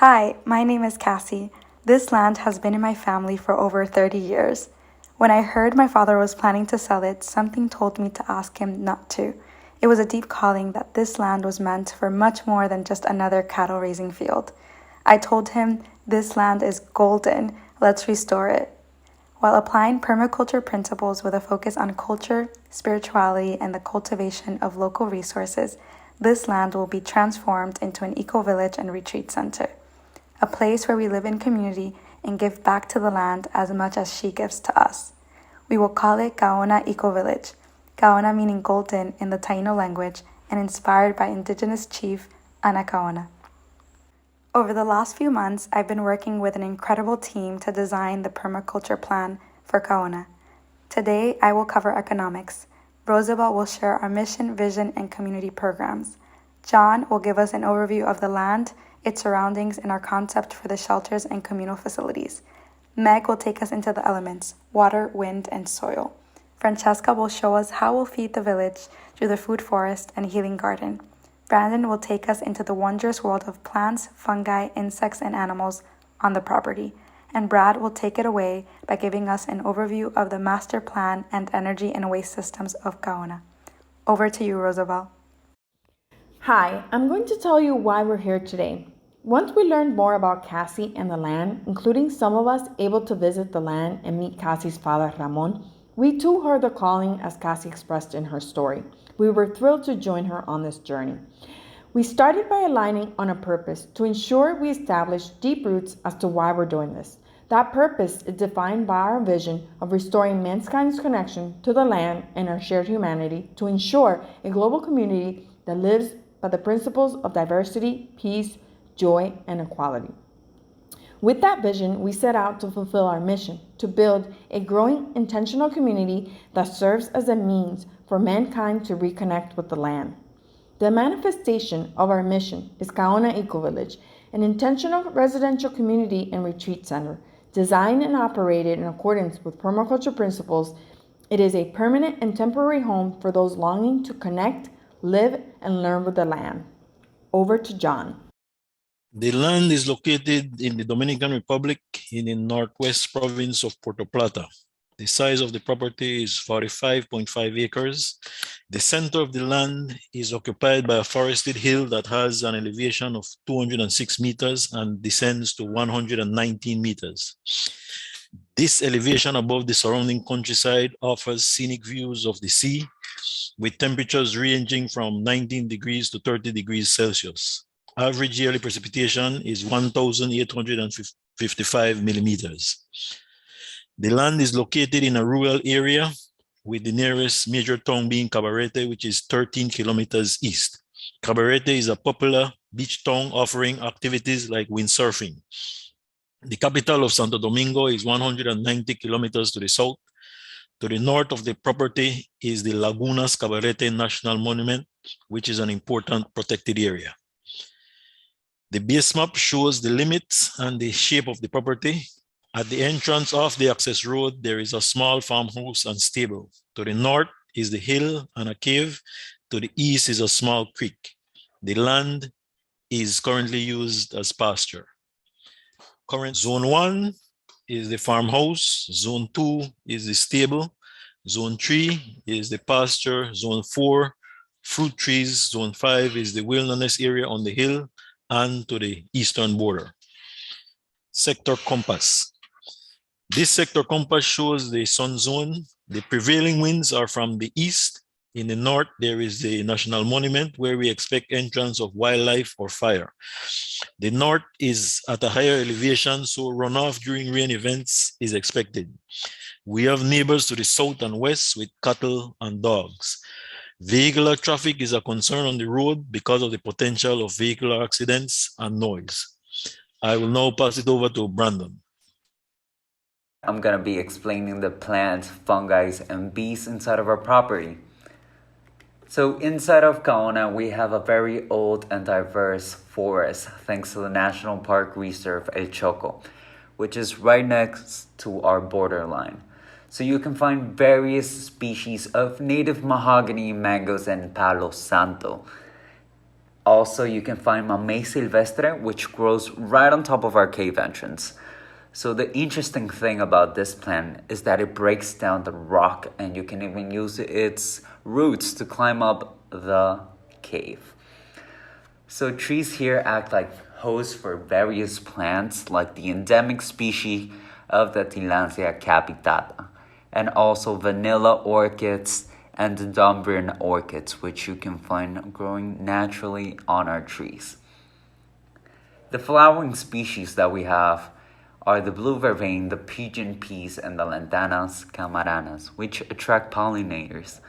Hi, my name is Cassie. This land has been in my family for over 30 years. When I heard my father was planning to sell it, something told me to ask him not to. It was a deep calling that this land was meant for much more than just another cattle raising field. I told him, "This land is golden, let's restore it." While applying permaculture principles with a focus on culture, spirituality, and the cultivation of local resources, this land will be transformed into an eco-village and retreat center, a place where we live in community and give back to the land as much as she gives to us. We will call it Kaona EcoVillage, Kaona meaning golden in the Taino language and inspired by indigenous chief Ana Kaona. Over the last few months, I've been working with an incredible team to design the permaculture plan for Kaona. Today, I will cover economics. Roosevelt will share our mission, vision, and community programs. John will give us an overview of the land, its surroundings, and our concept for the shelters and communal facilities. Meg will take us into the elements, water, wind, and soil. Francesca will show us how we'll feed the village through the food forest and healing garden. Brandon will take us into the wondrous world of plants, fungi, insects, and animals on the property. And Brad will take it away by giving us an overview of the master plan and energy and waste systems of Kaona. Over to you, Roosevelt. Hi, I'm going to tell you why we're here today. Once we learned more about Cassie and the land, including some of us able to visit the land and meet Cassie's father, Ramon, we too heard the calling as Cassie expressed in her story. We were thrilled to join her on this journey. We started by aligning on a purpose to ensure we establish deep roots as to why we're doing this. That purpose is defined by our vision of restoring mankind's connection to the land and our shared humanity to ensure a global community that lives by the principles of diversity, peace, joy, and equality. With that vision, we set out to fulfill our mission to build a growing intentional community that serves as a means for mankind to reconnect with the land. The manifestation of our mission is Kaona EcoVillage, an intentional residential community and retreat center. Designed and operated in accordance with permaculture principles, it is a permanent and temporary home for those longing to connect, live, and learn with the land. Over to John. The land is located in the Dominican Republic in the northwest province of Puerto Plata. The size of the property is 45.5 acres. The center of the land is occupied by a forested hill that has an elevation of 206 meters and descends to 119 meters. This elevation above the surrounding countryside offers scenic views of the sea, with temperatures ranging from 19 degrees to 30 degrees Celsius. Average yearly precipitation is 1,855 millimeters. The land is located in a rural area, with the nearest major town being Cabarete, which is 13 kilometers east. Cabarete is a popular beach town offering activities like windsurfing. The capital of Santo Domingo is 190 kilometers to the south. To the north of the property is the Lagunas Cabarete National Monument, which is an important protected area. The base map shows the limits and the shape of the property. At the entrance of the access road, there is a small farmhouse and stable. To the north is the hill and a cave. To the east is a small creek. The land is currently used as pasture. Current Zone 1 is the farmhouse. Zone 2 is the stable. Zone 3 is the pasture. Zone 4, fruit trees. Zone 5 is the wilderness area on the hill and to the eastern border. Sector compass. This sector compass shows the sun zone. The prevailing winds are from the east. In the north, there is the national monument where we expect entrance of wildlife or fire. The north is at a higher elevation, so runoff during rain events is expected. We have neighbors to the south and west with cattle and dogs. Vehicular traffic is a concern on the road because of the potential of vehicular accidents and noise. I will now pass it over to Brandon. I'm going to be explaining the plants, fungi, and bees inside of our property. So inside of Kaona, we have a very old and diverse forest thanks to the National Park Reserve El Choco, which is right next to our borderline. So you can find various species of native mahogany, mangoes, and palo santo. Also, you can find Mamey silvestre, which grows right on top of our cave entrance. So the interesting thing about this plant is that it breaks down the rock, and you can even use its roots to climb up the cave. So trees here act like hosts for various plants, like the endemic species of the Tillandsia capitata, and also vanilla orchids and the Dumbrian orchids, which you can find growing naturally on our trees. The flowering species that we have are the blue vervain, the pigeon peas, and the lantanas camaranas, which attract pollinators.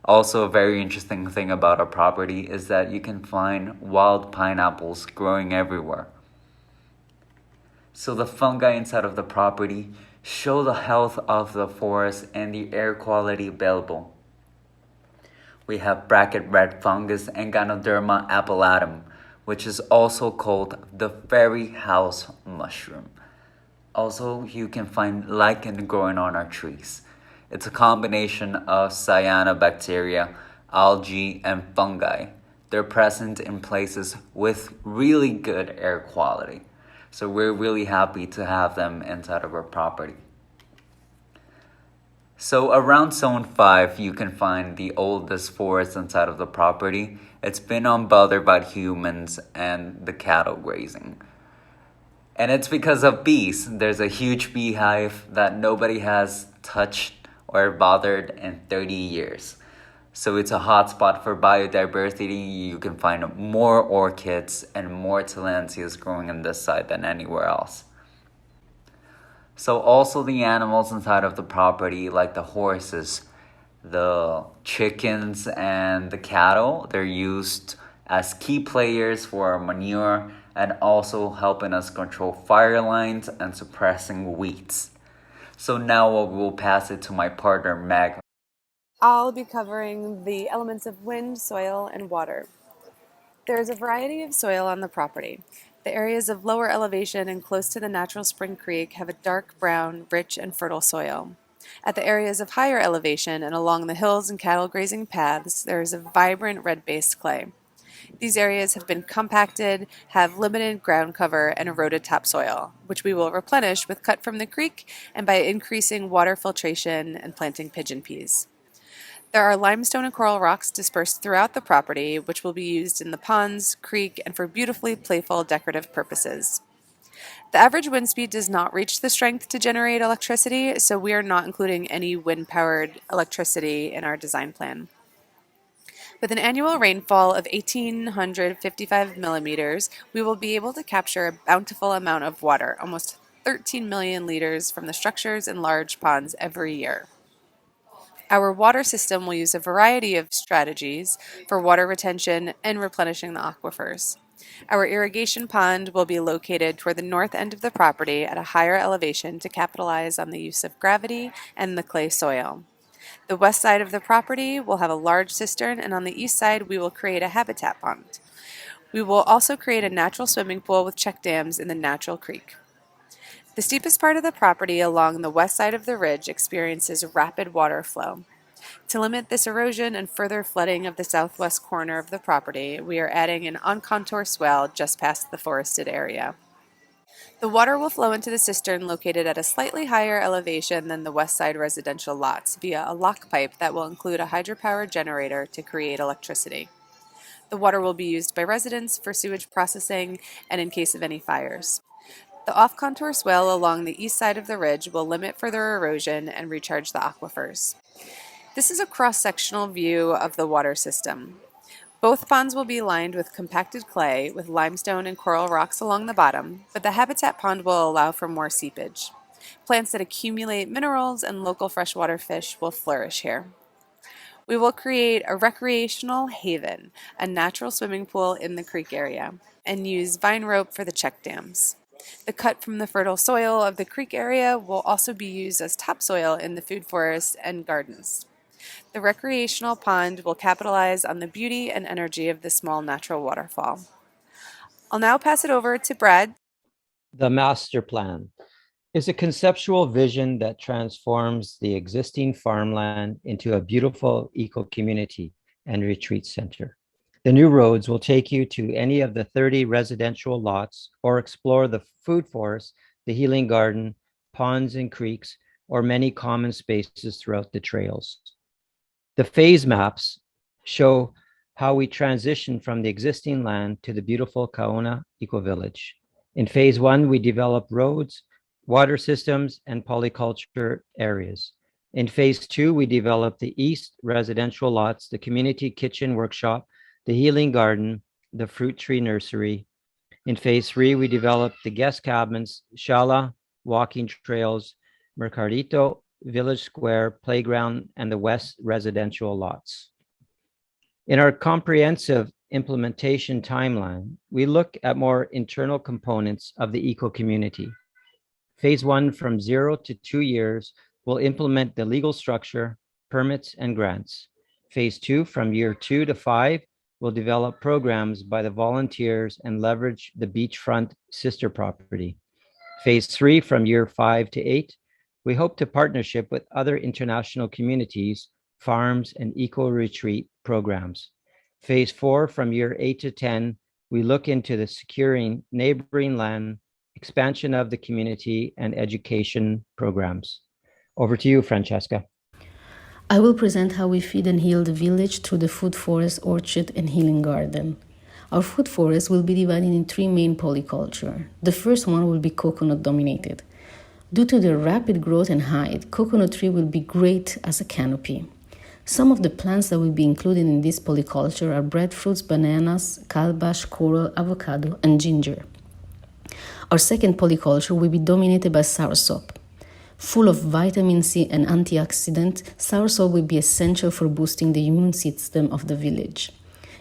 Also, a very interesting thing about our property is that you can find wild pineapples growing everywhere. So the fungi inside of the property show the health of the forest and the air quality available. We have bracket red fungus and Ganoderma appellatum, which is also called the fairy house mushroom. Also, you can find lichen growing on our trees. It's a combination of cyanobacteria, algae, and fungi. They're present in places with really good air quality. So we're really happy to have them inside of our property. So around Zone 5, you can find the oldest forest inside of the property. It's been unbothered by humans and the cattle grazing. And it's because of bees. There's a huge beehive that nobody has touched or bothered in 30 years. So it's a hotspot for biodiversity. You can find more orchids and more tillandsias growing on this side than anywhere else. So also the animals inside of the property, like the horses, the chickens, and the cattle, they're used as key players for manure and also helping us control fire lines and suppressing weeds. So now we'll pass it to my partner, Meg. I'll be covering the elements of wind, soil, and water. There is a variety of soil on the property. The areas of lower elevation and close to the natural spring creek have a dark brown, rich, and fertile soil. At the areas of higher elevation and along the hills and cattle grazing paths, there is a vibrant red-based clay. These areas have been compacted, have limited ground cover, and eroded topsoil, which we will replenish with cut from the creek and by increasing water filtration and planting pigeon peas. There are limestone and coral rocks dispersed throughout the property, which will be used in the ponds, creek, and for beautifully playful decorative purposes. The average wind speed does not reach the strength to generate electricity, so we are not including any wind-powered electricity in our design plan. With an annual rainfall of 1,855 millimeters, we will be able to capture a bountiful amount of water, almost 13 million liters, from the structures in large ponds every year. Our water system will use a variety of strategies for water retention and replenishing the aquifers. Our irrigation pond will be located toward the north end of the property at a higher elevation to capitalize on the use of gravity and the clay soil. The west side of the property will have a large cistern, and on the east side we will create a habitat pond. We will also create a natural swimming pool with check dams in the natural creek. The steepest part of the property along the west side of the ridge experiences rapid water flow. To limit this erosion and further flooding of the southwest corner of the property, we are adding an on-contour swell just past the forested area. The water will flow into the cistern located at a slightly higher elevation than the west side residential lots via a lock pipe that will include a hydropower generator to create electricity. The water will be used by residents for sewage processing and in case of any fires. The off-contour swell along the east side of the ridge will limit further erosion and recharge the aquifers. This is a cross-sectional view of the water system. Both ponds will be lined with compacted clay with limestone and coral rocks along the bottom, but the habitat pond will allow for more seepage. Plants that accumulate minerals and local freshwater fish will flourish here. We will create a recreational haven, a natural swimming pool in the creek area, and use vine rope for the check dams. The cut from the fertile soil of the creek area will also be used as topsoil in the food forest and gardens. The recreational pond will capitalize on the beauty and energy of the small natural waterfall. I'll now pass it over to Brad. The master plan is a conceptual vision that transforms the existing farmland into a beautiful eco-community and retreat center. The new roads will take you to any of the 30 residential lots or explore the food forest, the healing garden, ponds and creeks, or many common spaces throughout the trails. The phase maps show how we transition from the existing land to the beautiful Kaona EcoVillage. In phase 1, we develop roads, water systems, and polyculture areas. In phase 2, we develop the east residential lots, the community kitchen workshop, the healing garden, the fruit tree nursery. In phase 3, we develop the guest cabins, shala, walking trails, mercadito, village square, playground, and the west residential lots. In our comprehensive implementation timeline, we look at more internal components of the eco community. Phase 1, from 0 to 2 years, will implement the legal structure, permits, and grants. Phase 2, from year 2 to 5, will develop programs by the volunteers and leverage the beachfront sister property. Phase 3, from year 5 to 8, we hope to partnership with other international communities, farms, and eco-retreat programs. Phase 4, from year 8 to 10, we look into the securing neighboring land, expansion of the community, and education programs. Over to you, Francesca. I will present how we feed and heal the village through the food forest, orchard, and healing garden. Our food forest will be divided in 3 main polyculture. The first one will be coconut dominated. Due to their rapid growth and height, coconut tree will be great as a canopy. Some of the plants that will be included in this polyculture are breadfruits, bananas, calabash, coral, avocado, and ginger. Our second polyculture will be dominated by soursop. Full of vitamin C and antioxidant, soursop will be essential for boosting the immune system of the village.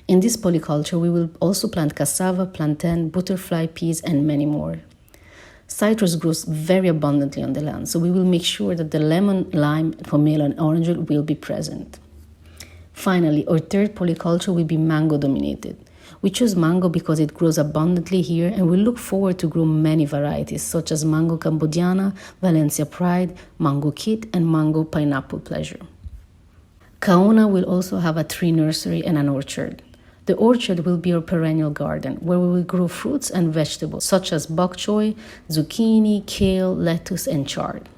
In this polyculture, we will also plant cassava, plantain, butterfly peas, and many more. Citrus grows very abundantly on the land, so we will make sure that the lemon, lime, pomelo, and orange will be present. Finally, our third polyculture will be mango dominated. We choose mango because it grows abundantly here, and we look forward to grow many varieties such as mango cambodiana, Valencia pride, mango kit, and mango pineapple pleasure. Kaona will also have a tree nursery and an orchard. The orchard will be our perennial garden where we will grow fruits and vegetables such as bok choy, zucchini, kale, lettuce, and chard.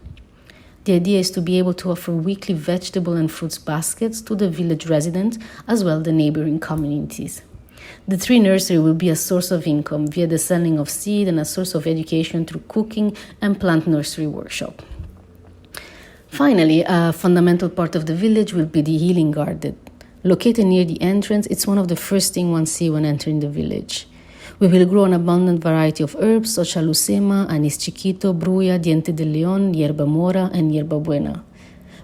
The idea is to be able to offer weekly vegetable and fruits baskets to the village residents as well as the neighboring communities. The tree nursery will be a source of income via the selling of seed and a source of education through cooking and plant nursery workshop. Finally, a fundamental part of the village will be the healing garden. Located near the entrance, it's one of the first things one sees when entering the village. We will grow an abundant variety of herbs such as lucema, anis chiquito, bruya, diente de león, hierba mora, and hierba buena.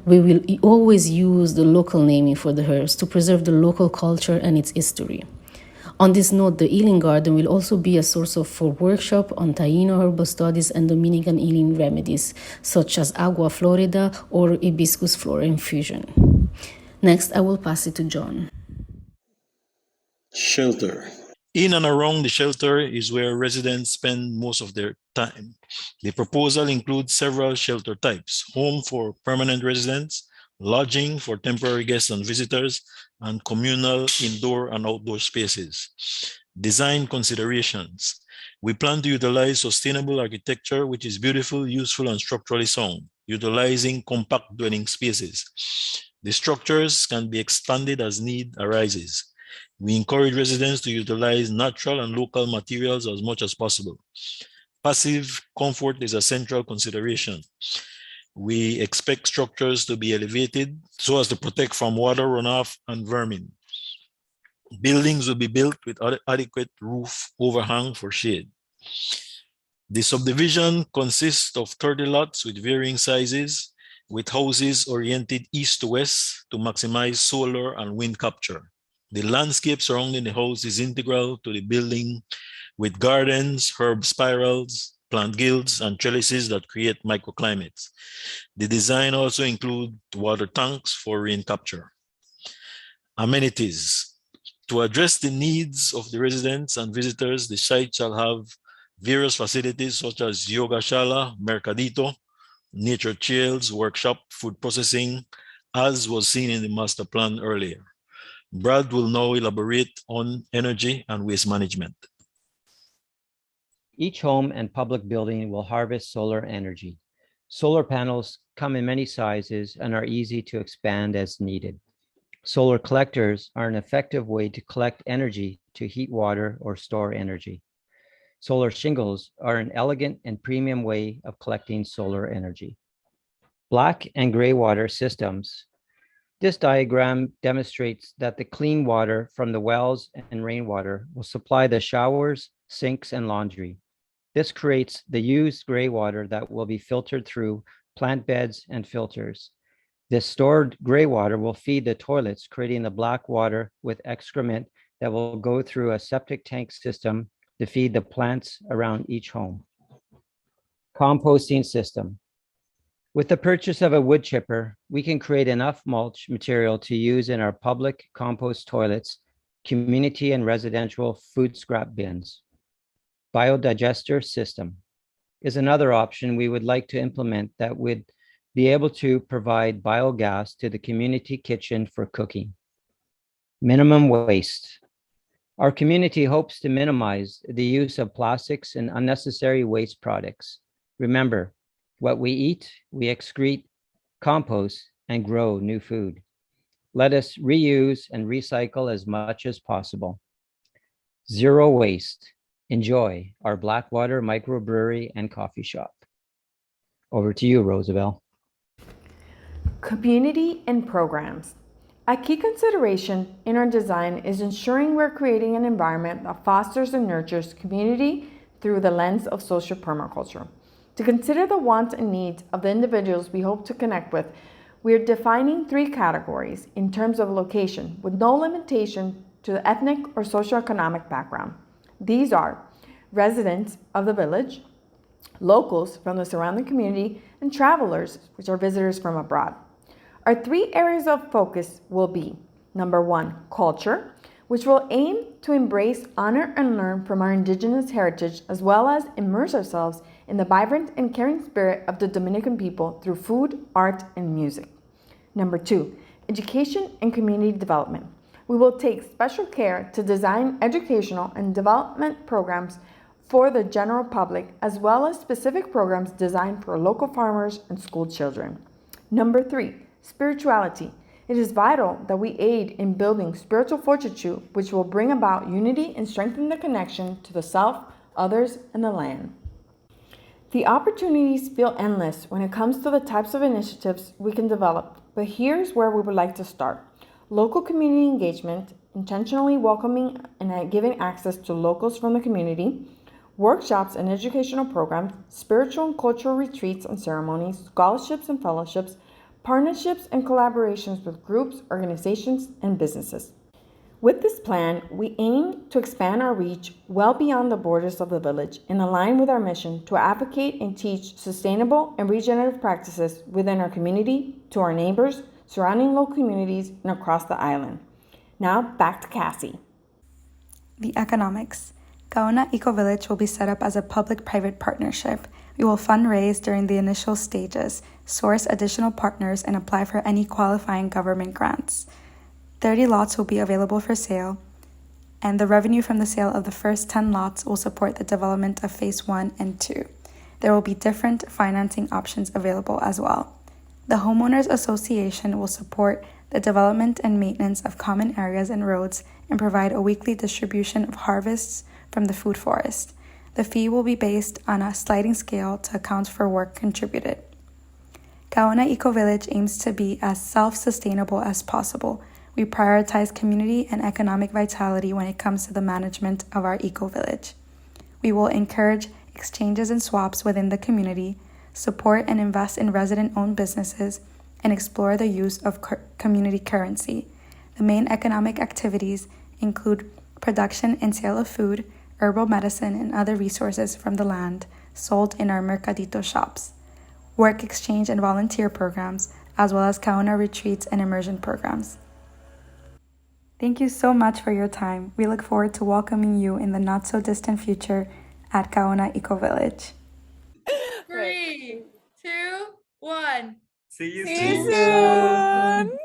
We will always use the local naming for the herbs to preserve the local culture and its history. On this note, the healing garden will also be a source for workshop on Taino herbal studies and Dominican healing remedies, such as agua florida or hibiscus flora infusion. Next, I will pass it to John. Shelter. In and around the shelter is where residents spend most of their time. The proposal includes several shelter types: home for permanent residents, lodging for temporary guests and visitors, and communal indoor and outdoor spaces. Design considerations. We plan to utilize sustainable architecture, which is beautiful, useful, and structurally sound, utilizing compact dwelling spaces. The structures can be expanded as need arises. We encourage residents to utilize natural and local materials as much as possible. Passive comfort is a central consideration. We expect structures to be elevated so as to protect from water runoff and vermin. Buildings will be built with adequate roof overhang for shade. The subdivision consists of 30 lots with varying sizes, with houses oriented east to west to maximize solar and wind capture. The landscape surrounding the house is integral to the building, with gardens, herb spirals, plant guilds, and trellises that create microclimates. The design also includes water tanks for rain capture. Amenities. To address the needs of the residents and visitors, the site shall have various facilities such as yoga shala, mercadito, nature trails, workshop, food processing, as was seen in the master plan earlier. Brad will now elaborate on energy and waste management. Each home and public building will harvest solar energy. Solar panels come in many sizes and are easy to expand as needed. Solar collectors are an effective way to collect energy to heat water or store energy. Solar shingles are an elegant and premium way of collecting solar energy. Black and gray water systems. This diagram demonstrates that the clean water from the wells and rainwater will supply the showers, sinks, and laundry. This creates the used gray water that will be filtered through plant beds and filters. This stored gray water will feed the toilets, creating the black water with excrement that will go through a septic tank system to feed the plants around each home. Composting system. With the purchase of a wood chipper, we can create enough mulch material to use in our public compost toilets, community and residential food scrap bins. Biodigester system is another option we would like to implement that would be able to provide biogas to the community kitchen for cooking. Minimum waste. Our community hopes to minimize the use of plastics and unnecessary waste products. Remember, what we eat, we excrete, compost, and grow new food. Let us reuse and recycle as much as possible. Zero waste. Enjoy our Blackwater microbrewery and coffee shop. Over to you, Rosabelle. Community and programs. A key consideration in our design is ensuring we're creating an environment that fosters and nurtures community through the lens of social permaculture. To consider the wants and needs of the individuals we hope to connect with, we are defining 3 categories in terms of location, with no limitation to the ethnic or socioeconomic background. These are residents of the village, locals from the surrounding community, and travelers, which are visitors from abroad. Our 3 areas of focus will be, number 1, culture, which will aim to embrace, honor, and learn from our indigenous heritage, as well as immerse ourselves in the vibrant and caring spirit of the Dominican people through food, art, and music. Number 2, education and community development. We will take special care to design educational and development programs for the general public, as well as specific programs designed for local farmers and school children. Number 3, spirituality. It is vital that we aid in building spiritual fortitude, which will bring about unity and strengthen the connection to the self, others, and the land. The opportunities feel endless when it comes to the types of initiatives we can develop, but here's where we would like to start. Local community engagement, intentionally welcoming and giving access to locals from the community, workshops and educational programs, spiritual and cultural retreats and ceremonies, scholarships and fellowships, partnerships and collaborations with groups, organizations, and businesses. With this plan, we aim to expand our reach well beyond the borders of the village and align with our mission to advocate and teach sustainable and regenerative practices within our community, to our neighbors, surrounding local communities, and across the island. Now, back to Cassie. The economics. Kaona EcoVillage will be set up as a public-private partnership. We will fundraise during the initial stages, source additional partners, and apply for any qualifying government grants. 30 lots will be available for sale, and the revenue from the sale of the first 10 lots will support the development of Phase 1 and 2. There will be different financing options available as well. The Homeowners Association will support the development and maintenance of common areas and roads and provide a weekly distribution of harvests from the food forest. The fee will be based on a sliding scale to account for work contributed. Kaona EcoVillage aims to be as self-sustainable as possible. We prioritize community and economic vitality when it comes to the management of our eco-village. We will encourage exchanges and swaps within the community, support and invest in resident-owned businesses, and explore the use of community currency. The main economic activities include production and sale of food, herbal medicine, and other resources from the land sold in our Mercadito shops, work exchange and volunteer programs, as well as Kaona retreats and immersion programs. Thank you so much for your time. We look forward to welcoming you in the not-so-distant future at Kaona EcoVillage. 3, 2, 1. See you See you soon.